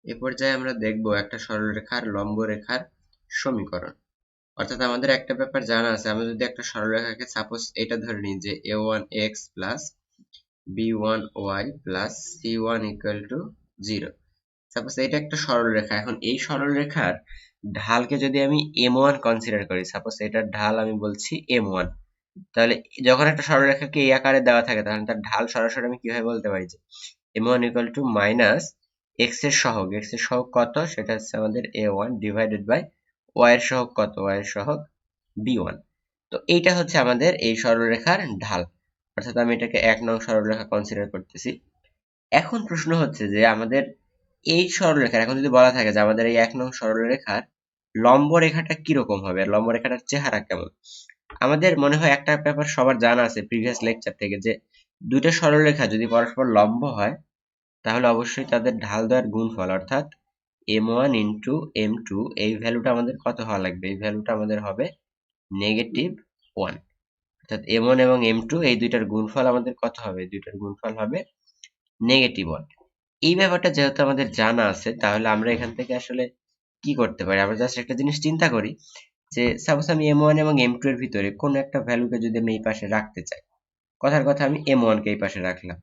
এ পর্যায়ে আমরা দেখব একটা সরলরেখার লম্ব রেখার সমীকরণ। অর্থাৎ আমাদের একটা ব্যাপার জানা আছে, আমরা যদি একটা সরলরেখাকে সাপোজ এটা ধরে নিই যে a1x plus b1y plus c1 equal to 0। Suppose এটা একটা সরলরেখা। এখন এই সরলরেখার ঢালকে যদি আমি m1 কনসিডার করি, সাপোজ এটার ঢাল আমি বলছি m1, তাহলে যখন একটা সরলরেখাকে এই আকারে দেওয়া থাকে তখন তার ঢাল সরাসরি আমি কিভাবে বলতে পারি যে m1 equal to minus x এর সহগ কত, সেটা হচ্ছে আমাদের a1 ডিভাইডেড বাই y এর সহগ কত, y এর সহগ b1। তো এইটা হচ্ছে আমাদের এই সরলরেখার ঢাল, অর্থাৎ আমি এটাকে 1 নং সরলরেখা কনসিডার করতেছি। এখন প্রশ্ন হচ্ছে যে আমাদের এই সরলরেখার, এখন যদি বলা থাকে যে আমাদের এই 1 নং সরলরেখার লম্ব রেখাটা কিরকম হবে, লম্ব রেখাটার চেহারা কেমন। আমাদের মনে হয় একটা ব্যাপার সবার জানা আছে প্রিভিয়াস লেকচার থেকে, যে দুইটা সরলরেখা যদি পরস্পর লম্ব হয় তাহলে অবশ্যই তাদের ঢাল দেওয়ার গুণফল অর্থাৎ m1 ইন্টু m2 এই ভ্যালুটা আমাদের কত হওয়া লাগবে, এই ভ্যালুটা আমাদের হবে -1। অর্থাৎ m1 এবং m2 এই দুইটার গুণফল আমাদের কত হবে, দুইটার গুণফল হবে -1। এই ব্যাপারটা যেহেতু আমাদের জানা আছে, তাহলে আমরা এখান থেকে আসলে কি করতে পারি, আমরা জাস্ট একটা জিনিস চিন্তা করি যে সাপোজ আমি m1 এবং m2 এর ভিতরে কোন একটা ভ্যালুকে যদি আমি এই পাশে রাখতে চাই, কথার কথা আমি m1 কে এই পাশে রাখলাম,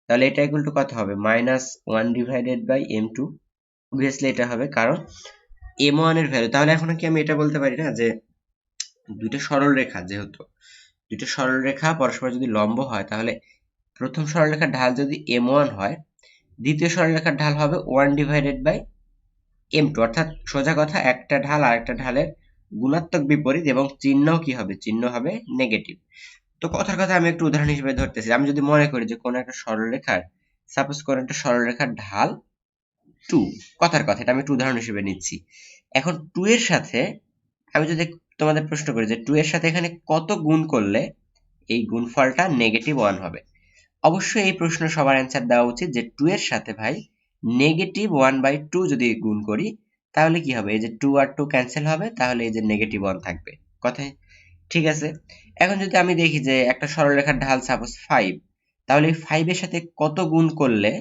তাহলে এটা ইকুয়াল টু কত হবে, -1 ডিভাইডেড বাই m2। অবভিয়াসলি এটা হবে কারণ m1 এর ভ্যালু। তাহলে এখন কি আমি এটা বলতে পারি না যে দুইটা সরলরেখা, যেহেতু দুইটা সরলরেখা পরস্পর যদি লম্ব হয় তাহলে প্রথম সরলরেখার ঢাল যদি m1 হয়, দ্বিতীয় সরলরেখার ঢাল হবে 1 ডিভাইডেড বাই m2। অর্থাৎ সোজা কথা একটা ঢাল আরেকটা ঢালের গুণাত্মক বিপরীত এবং চিহ্ন কি হবে, চিহ্ন হবে নেগেটিভ। তো কথার কথা আমি একটু উদাহরণ হিসেবে ধরতেছি, আমি যদি মনে করি যে কোন একটা সরলরেখার, সাপোজ কোন একটা সরলরেখার ঢাল 2, কথার কথা এটা আমি একটু উদাহরণ হিসেবে নিচ্ছি। এখন 2 এর সাথে আমি যদি তোমাদের প্রশ্ন করি যে 2 এর সাথে এখানে কত গুণ করলে এই গুণফলটা -1 হবে, অবশ্যই এই প্রশ্ন সবার অ্যান্সার দেওয়া উচিত যে 2 এর সাথে ভাই -1/2 যদি গুণ করি তাহলে কি হবে, এই যে 2 আর 2 ক্যান্সেল হবে, তাহলে এই যে -1 থাকবে। কথায় ঠিক আছে। এখন যদি আমি দেখি যে একটা সরলরেখার ঢাল সাপোজ 5, তাহলে এই 5 এর সাথে কত গুণ করলে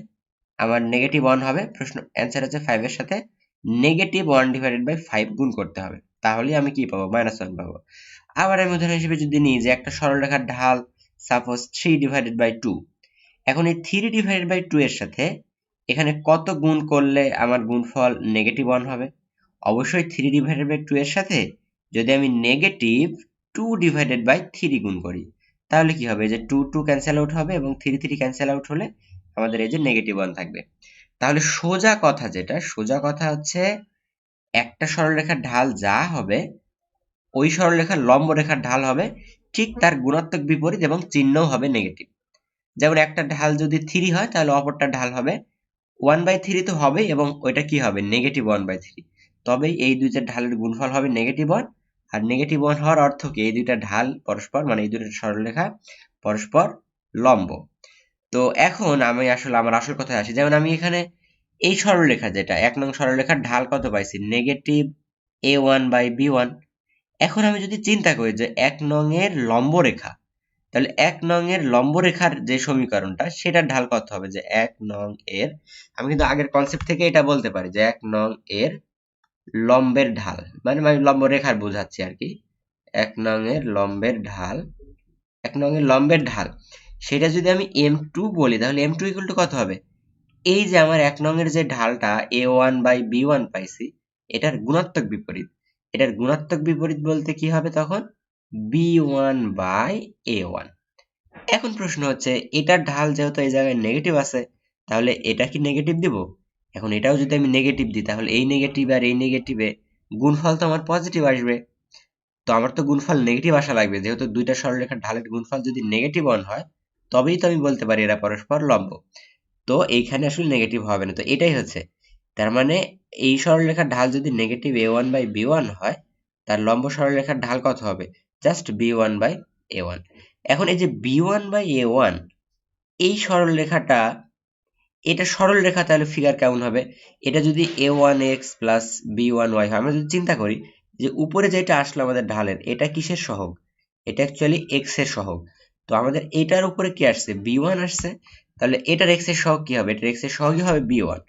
আমার -1 হবে, প্রশ্ন অ্যান্সার হচ্ছে 5 এর সাথে -1 ডিভাইডেড বাই 5 গুণ করতে হবে, তাহলে আমি কি পাবো, -1 পাবো। আবার আমি উদাহরণ হিসেবে যদি নিই যে একটা সরলরেখার ঢাল সাপোজ 3 ডিভাইডেড বাই 2, এখন এই 3 ডিভাইডেড বাই 2 এর সাথে এখানে কত গুণ করলে আমার গুণফল -1 হবে, অবশ্যই 3 ডিভাইডেড বাই 2 এর সাথে যদি আমি -2 ডিভাইডেড বাই 3 গুণ করি তাহলে কি হবে, যে 2 2 ক্যান্সেল আউট হবে এবং 3 3 ক্যান্সেল আউট হলে আমাদের এই যে -1 থাকবে। তাহলে সোজা কথা, যেটা সোজা কথা হচ্ছে একটা সরলরেখার ঢাল যা হবে ওই সরলরেখার লম্ব রেখার ঢাল হবে ঠিক তার গুণাত্মক বিপরীত এবং চিহ্নও হবে নেগেটিভ। যেমন একটা ঢাল যদি 3 হয় তাহলে অপরটা ঢাল হবে 1/3 তো হবে এবং ওইটা কি হবে, -1/3। তবেই এই দুইটা ঢালের গুণফল হবে -1, আর -1 হওয়ার অর্থ কি, এই দুইটা ঢাল পরস্পর, মানে এই দুইটা সরলরেখা পরস্পর লম্ব। তো এখন আমি আসলে আমার আসল কথায় আসি, যেমন আমি এখানে এই সরলরেখা, যেটা 1 নং সরলরেখার ঢাল কত পাইছি, -a1/b1। এখন আমি যদি চিন্তা করি যে 1 নং এর লম্ব রেখা, তাহলে 1 নং এর লম্ব রেখার যে সমীকরণটা সেটার ঢাল কত হবে, যে 1 নং এর, আমি কিন্তু আগের কনসেপ্ট থেকে এটা বলতে পারি যে 1 নং এর লম্বের ঢাল, মানে আমি লম্ব রেখার বোঝাচ্ছি আর কি, 1 নং এর লম্বের ঢাল, 1 নং এর লম্বের ঢাল, সেটা যদি আমি m2 বলি তাহলে m2 ইকুয়াল টু কত হবে, এই যে আমার 1 নং এর যে ঢালটা a1/b1 পাইছি এটার গুণাত্মক বিপরীত, এটার গুণাত্মক বিপরীত বলতে কি হবে তখন, b1/a1। এখন প্রশ্ন হচ্ছে এটার ঢাল যেহেতু এই জায়গায় নেগেটিভ আছে তাহলে এটা কি নেগেটিভ দিব, এখন এটাও যদি আমি নেগেটিভ দিই তাহলে এই নেগেটিভ আর এই নেগেটিভে গুণফল তো আমার পজিটিভ আসবে। তো আমার তো গুণফল নেগেটিভ আসা লাগবে, যেহেতু দুইটা সরলরেখার ঢালের গুণফল যদি -1 হয় তবেই তো আমি বলতে পারি এরা পরস্পর লম্ব। তো এইখানে আসলে নেগেটিভ হবে না, তো এটাই হচ্ছে, তার মানে এই সরলরেখার ঢাল যদি -a1/b1 হয় তার লম্ব সরলরেখার ঢাল কত হবে, জাস্ট b1/a1। এখন এই যে b1/a1 এই সরলরেখাটা, এটা সরলরেখা, তাহলে ফিগার কেমন হবে, এটা যদি a1x প্লাস b1y হয়, আমরা যদি চিন্তা করি যে উপরে যেটা আসলো আমাদের ঢালের, এটা কিসের সহগ, এটা অ্যাকচুয়ালি x এর সহগ, তো আমাদের এটার উপরে কি আসছে, b1 আসছে, তাহলে এটার x এর সহগ কি হবে, এটার x এর সহগই হবে b1।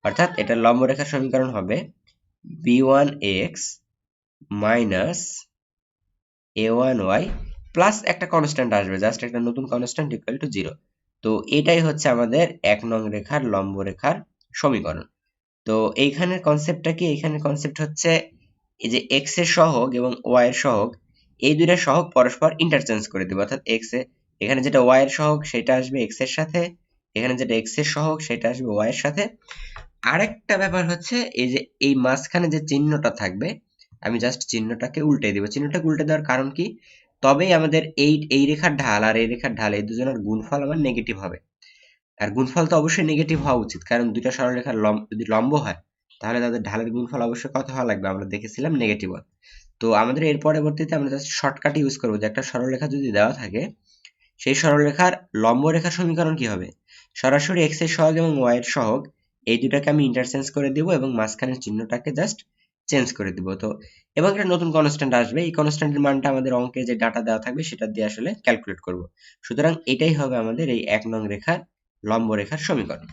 অর্থাৎ এটা লম্ব রেখার সমীকরণ হবে b1x মাইনাস a1y প্লাস একটা কনস্ট্যান্ট আসবে, জাস্ট একটা নতুন কনস্ট্যান্ট ইকুয়াল টু 0। তো এটাই হচ্ছে আমাদের 1 নং রেখার লম্ব রেখার সমীকরণ। তো এইখানের কনসেপ্টটা কি? এইখানের কনসেপ্ট হচ্ছে এই যে x এর সহগ এবং y এর সহগ, এই দুইটা সহগ পরস্পর ইন্টারচেঞ্জ করে দিব। অর্থাৎ এখানে যেটা y এর সহগ সেটা আসবে x এর সাথে, এখানে যেটা x এর সহগ সেটা আসবে y এর সাথে। আরেকটা ব্যাপার হচ্ছে এই যে এই মাঝখানে যে চিহ্নটা থাকবে, আমি জাস্ট চিহ্নটাকে উল্টে দিব। চিহ্নটাকে উল্টে দেওয়ার কারণ কি? তবেই আমাদের এই রেখার ঢাল আর এই রেখার ঢাল এই দুজনের গুণফল আমার নেগেটিভ হবে। আর গুণফল তো অবশ্যই নেগেটিভ হওয়া উচিত, কারণ দুইটা সরলরেখার যদি লম্ব হয় তাহলে তাদের ঢালের গুণফল অবশ্যই কত হওয়া লাগবে? আমরা দেখেছিলাম নেগেটিভ 1। তো আমাদের এর পরবর্তীতে আমরা জাস্ট শর্টকাট ইউজ করবো যে একটা সরলরেখা যদি দেওয়া থাকে, সেই সরলরেখার লম্ব রেখার সমীকরণ কি হবে? সরাসরি x এর সহগ এবং y এর সহগ এই দুটাকে আমি ইন্টারচেঞ্জ করে দিব এবং মাঝখানের চিহ্নটাকে জাস্ট চেঞ্জ করে দিব। তো এবং একটা নতুন কনস্ট্যান্ট আসবে, এই কনস্ট্যান্টের মানটা আমাদের অঙ্কে যে ডাটা দেওয়া থাকবে সেটা দিয়ে আসলে ক্যালকুলেট করব। সুতরাং এটাই হবে আমাদের এই 1 নং রেখার লম্ব রেখার সমীকরণ।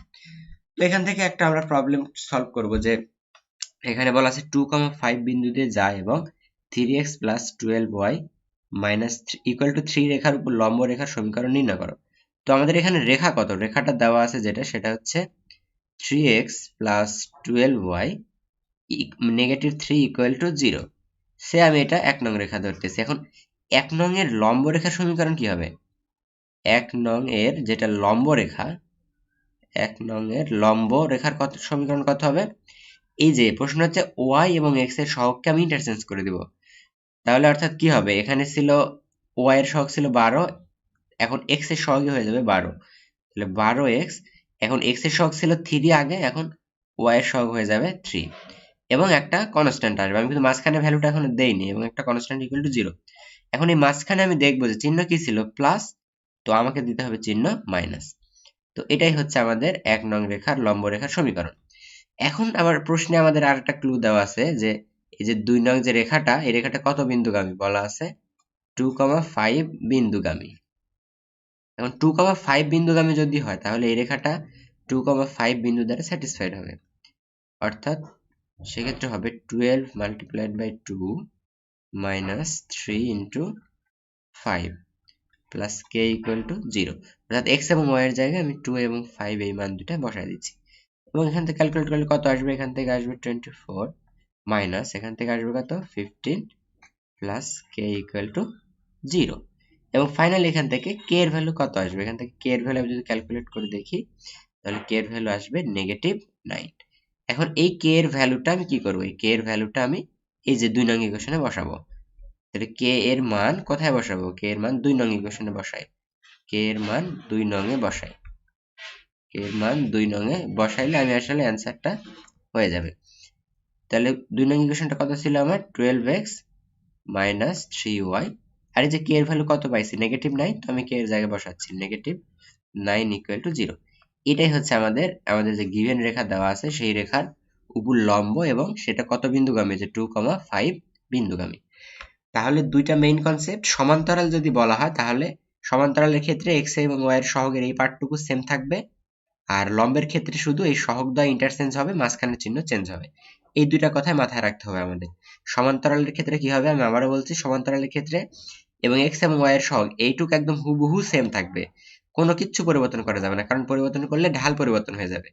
তো এখান থেকে একটা আমরা প্রবলেম সলভ করব যে এখানে বলা আছে 2,5 বিন্দু দিয়ে যায় এবং 3x plus 12y minus equal to 3 রেখার উপর লম্ব রেখার সমীকরণ নির্ণয় করো। তো আমাদের এখানে রেখা কত? রেখাটা দেওয়া আছে যেটা, সেটা হচ্ছে 3x plus 12y negative 3 equal to 0। সে আমি এটা 1 নং রেখা ধরতেছি। এখন 1 নং এর লম্ব রেখার সমীকরণ কি হবে? 1 নং এর যেটা লম্ব রেখা, 1 নং এর লম্ব রেখার কত সমীকরণ কত হবে? এই যে প্রশ্ন হচ্ছে y এবং x এর সহগকে আমি ইন্টারচেঞ্জ করে দিব। তাহলে অর্থাৎ কি হবে? এখানে ছিল y এর সহগ ছিল 12, এখন x এর সহগই হয়ে যাবে 12। তাহলে 12x, এখন x এর সহগ ছিল 3 আগে, এখন y এর সহগ হয়ে যাবে 3 এবং একটা কনস্ট্যান্ট আসবে। আমি কিন্তু মাঝখানে ভ্যালুটা এখন দেইনি এবং একটা কনস্ট্যান্ট ইকুয়াল টু 0। এখন এই মাঝখানে আমি দেখবো যে চিহ্ন কি ছিল? প্লাস, তো আমাকে দিতে হবে চিহ্ন মাইনাস। তো এটাই হচ্ছে আমাদের 1 নং রেখার লম্ব রেখার সমীকরণ। এখন আবার প্রশ্নে আমাদের আরেকটা ক্লু দেওয়া আছে যে এই যে 2 নং যে রেখাটা, এই রেখাটা কত বিন্দুগামী? বলা আছে 2,5 বিন্দুগামী। এখন 2,5 বিন্দুগামী যদি হয় তাহলে এই রেখাটা 2,5 বিন্দু দ্বারা স্যাটিসফাইড হবে। অর্থাৎ সেক্ষেত্রে হবে 12 multiplied by 2 minus 3 into 5 plus K equal to 0। অর্থাৎ এক্স এবং ওয়াই এর জায়গায় আমি 2 এবং 5 এই মান দুটা বসায় দিচ্ছি এবং এখান থেকে ক্যালকুলেট করলে কত আসবে? এখান থেকে আসবে 24 মাইনাস এখান থেকে আসবে কত? 15 প্লাস কে ইকুয়াল টু 0। এবং ফাইনালি এখান থেকে কে এর ভ্যালু কত আসবে? এখান থেকে কে এর ভ্যালু আমি যদি ক্যালকুলেট করে দেখি তাহলে কে এর ভ্যালু আসবে নেগেটিভ 9। এখন এই কে এর ভ্যালুটা আমি কি করব? এই কে এর ভ্যালুটা আমি এই যে 2 নং ইকুয়েশনে বসাবো। তাহলে কে এর মান কোথায় বসাবো? কে এর মান 2 নং ইকুয়েশনে বসাই। কে এর মান 2 নং এ বসাই। কে এর মান 2 নং এ বসাইলে আমি আসলে অ্যানসারটা হয়ে যাবে। তাহলে 2 নং ইকুয়েশনটা কত ছিল আমার? 12x minus 3y। আর এই যে কে এর ভ্যালু কত পাইছি? নেগেটিভ 9, তো আমি কে এর জায়গায় বসাচ্ছি নেগেটিভ 9 ইকুয়াল টু 0। এটাই হচ্ছে আমাদের যে গিভেন রেখা দেওয়া আছে সেই রেখার উপর লম্ব এবং সেটা কত বিন্দুগামী? যে 2,5 বিন্দুগামী। তাহলে দুইটা মেইন কনসেপ্ট। সমান্তরাল যদি বলা হয় তাহলে সমান্তরালের ক্ষেত্রে x এবং y এর সহগের এই পার্টটুকু সেম থাকবে, আর লম্বের ক্ষেত্রে শুধু এই সহগ দ্বয় ইন্টারচেঞ্জ হবে, মাঝখানের চিহ্ন চেঞ্জ হবে। এই দুইটা কথাই মাথায় রাখতে হবে আমাদের। সমান্তরালের ক্ষেত্রে কি হবে? আমি আবারও বলছি, সমান্তরালের ক্ষেত্রে এবং x এবং y এর সহগ এইটুকু একদম হুবহু সেম থাকবে, কোনো কিচ্ছু পরিবর্তন করা যাবে না, কারণ পরিবর্তন করলে ঢাল পরিবর্তন হয়ে যাবে।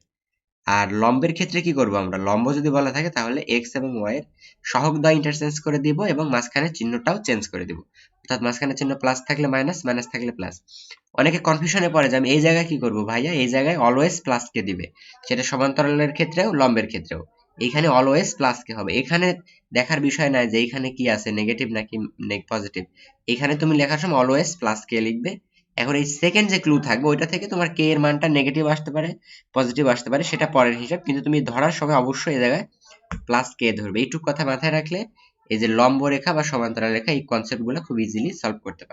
আর লম্বের ক্ষেত্রে কি করব আমরা? লম্ব যদি বলা থাকে তাহলে x এবং y এর সহগ দ্বয় ইন্টারচেঞ্জ করে দিব এবং মাঝখানে চিহ্নটাও চেঞ্জ করে দিব। অর্থাৎ মাঝখানে চিহ্ন প্লাস থাকলে মাইনাস, মাইনাস থাকলে প্লাস। অনেকে কনফিউশনে পড়ে যে আমি এই জায়গায় কি করব? ভাইয়া এই জায়গায় অলওয়েজ প্লাস কে দিবে, সেটা সমান্তরালের ক্ষেত্রেও লম্বের ক্ষেত্রেও। এইখানে অলওয়েজ প্লাস কে হবে। এখানে দেখার বিষয় নাই যে এইখানে কি আছে, নেগেটিভ নাকি পজিটিভ। এখানে তুমি লেখার সময় অলওয়েজ প্লাস কে লিখবে। এখন এই সেকেন্ড যে ক্লু থাকবে ওইটা থেকে তোমার কে এর মানটা নেগেটিভ আসতে পারে, পজিটিভ আসতে পারে, সেটা পরের হিসাব, কিন্তু তুমি ধরার সময় অবশ্যই এই জায়গায় প্লাস কে ধরবে। এইটুকু কথা মাথায় রাখলে এই যে লম্ব রেখা বা সমান্তরাল রেখা এই কনসেপ্টগুলো খুব ইজিলি সলভ করতে পারবে।